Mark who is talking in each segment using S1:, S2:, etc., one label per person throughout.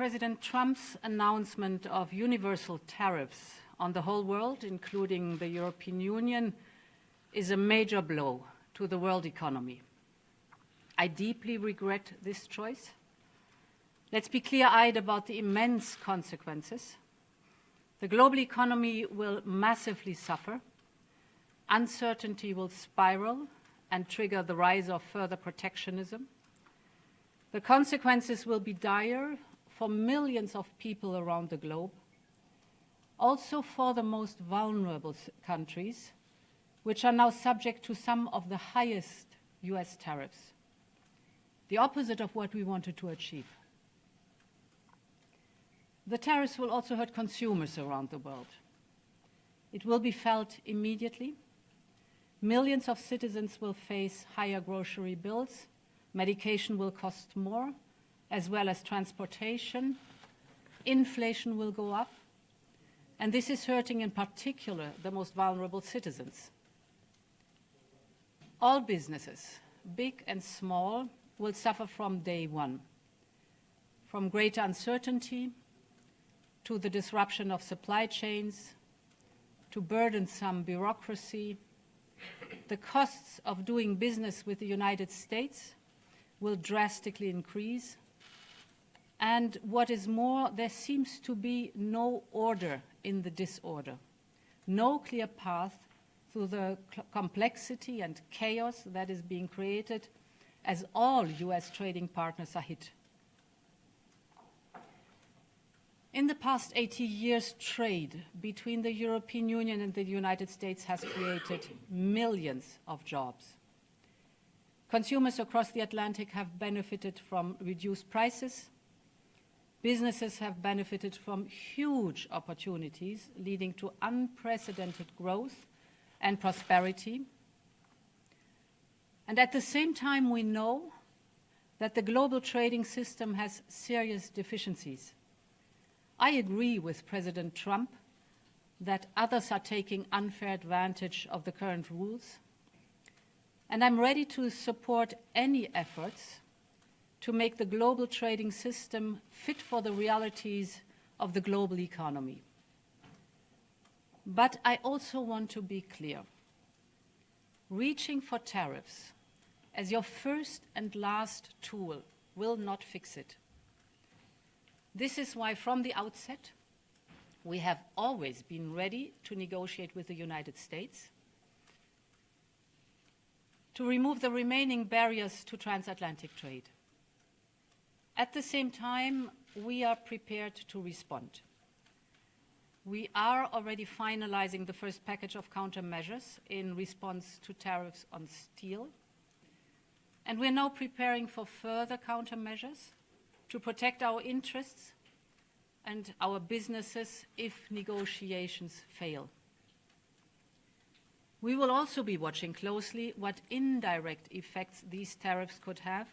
S1: President Trump's announcement of universal tariffs on the whole world, including the European Union, is a major blow to the world economy. I deeply regret this choice. Let's be clear-eyed about the immense consequences. The global economy will massively suffer. Uncertainty will spiral and trigger the rise of further protectionism. The consequences will be dire for millions of people around the globe, also for the most vulnerable countries, which are now subject to some of the highest US tariffs, the opposite of what we wanted to achieve. The tariffs will also hurt consumers around the world. It will be felt immediately. Millions of citizens will face higher grocery bills. Medication will cost more, as well as transportation. Inflation will go up. And this is hurting in particular the most vulnerable citizens. All businesses, big and small, will suffer from day one. From greater uncertainty, to the disruption of supply chains, to burdensome bureaucracy. The costs of doing business with the United States will drastically increase. And what is more, there seems to be no order in the disorder, no clear path through the complexity and chaos that is being created as all US trading partners are hit. In the past 80 years, trade between the European Union and the United States has created millions of jobs. Consumers across the Atlantic have benefited from reduced prices. Businesses have benefited from huge opportunities, leading to unprecedented growth and prosperity. And at the same time, we know that the global trading system has serious deficiencies. I agree with President Trump that others are taking unfair advantage of the current rules, and I'm ready to support any efforts to make the global trading system fit for the realities of the global economy. But I also want to be clear. Reaching for tariffs as your first and last tool will not fix it. This is why, from the outset, we have always been ready to negotiate with the United States to remove the remaining barriers to transatlantic trade. At the same time, we are prepared to respond. We are already finalizing the first package of countermeasures in response to tariffs on steel, and we're now preparing for further countermeasures to protect our interests and our businesses if negotiations fail. We will also be watching closely what indirect effects these tariffs could have,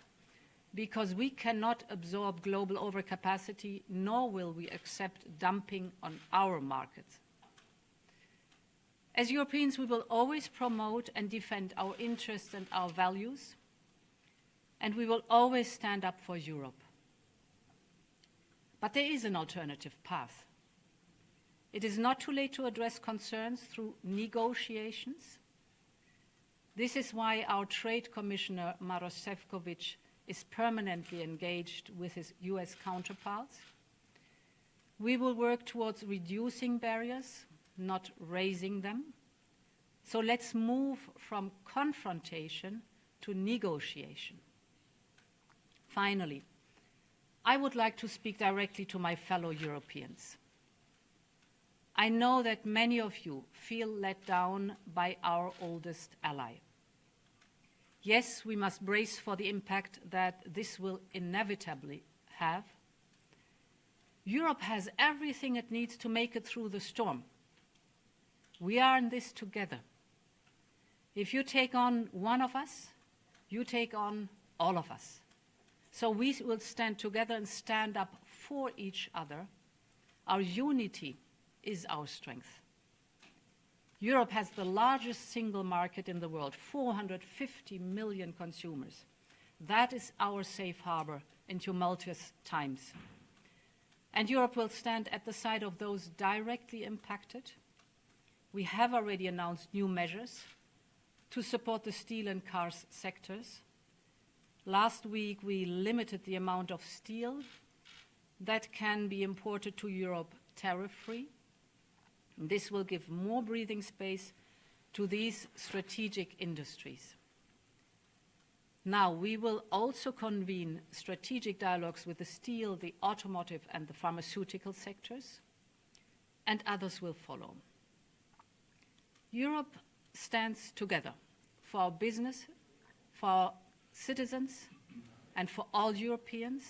S1: because we cannot absorb global overcapacity, nor will we accept dumping on our markets. As Europeans, we will always promote and defend our interests and our values, and we will always stand up for Europe. But there is an alternative path. It is not too late to address concerns through negotiations. This is why our Trade Commissioner, Maroš Šefčovič, is permanently engaged with his US counterparts. We will work towards reducing barriers, not raising them. So let's move from confrontation to negotiation. Finally, I would like to speak directly to my fellow Europeans. I know that many of you feel let down by our oldest ally. Yes, we must brace for the impact that this will inevitably have. Europe has everything it needs to make it through the storm. We are in this together. If you take on one of us, you take on all of us. So we will stand together and stand up for each other. Our unity is our strength. Europe has the largest single market in the world, 450 million consumers. That is our safe harbor in tumultuous times. And Europe will stand at the side of those directly impacted. We have already announced new measures to support the steel and cars sectors. Last week, we limited the amount of steel that can be imported to Europe tariff-free. This will give more breathing space to these strategic industries. Now, we will also convene strategic dialogues with the steel, the automotive, and the pharmaceutical sectors, and others will follow. Europe stands together for our business, for our citizens, and for all Europeans,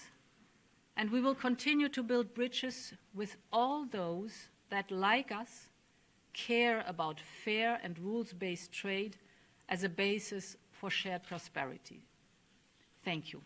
S1: and we will continue to build bridges with all those that, like us, care about fair and rules-based trade as a basis for shared prosperity. Thank you.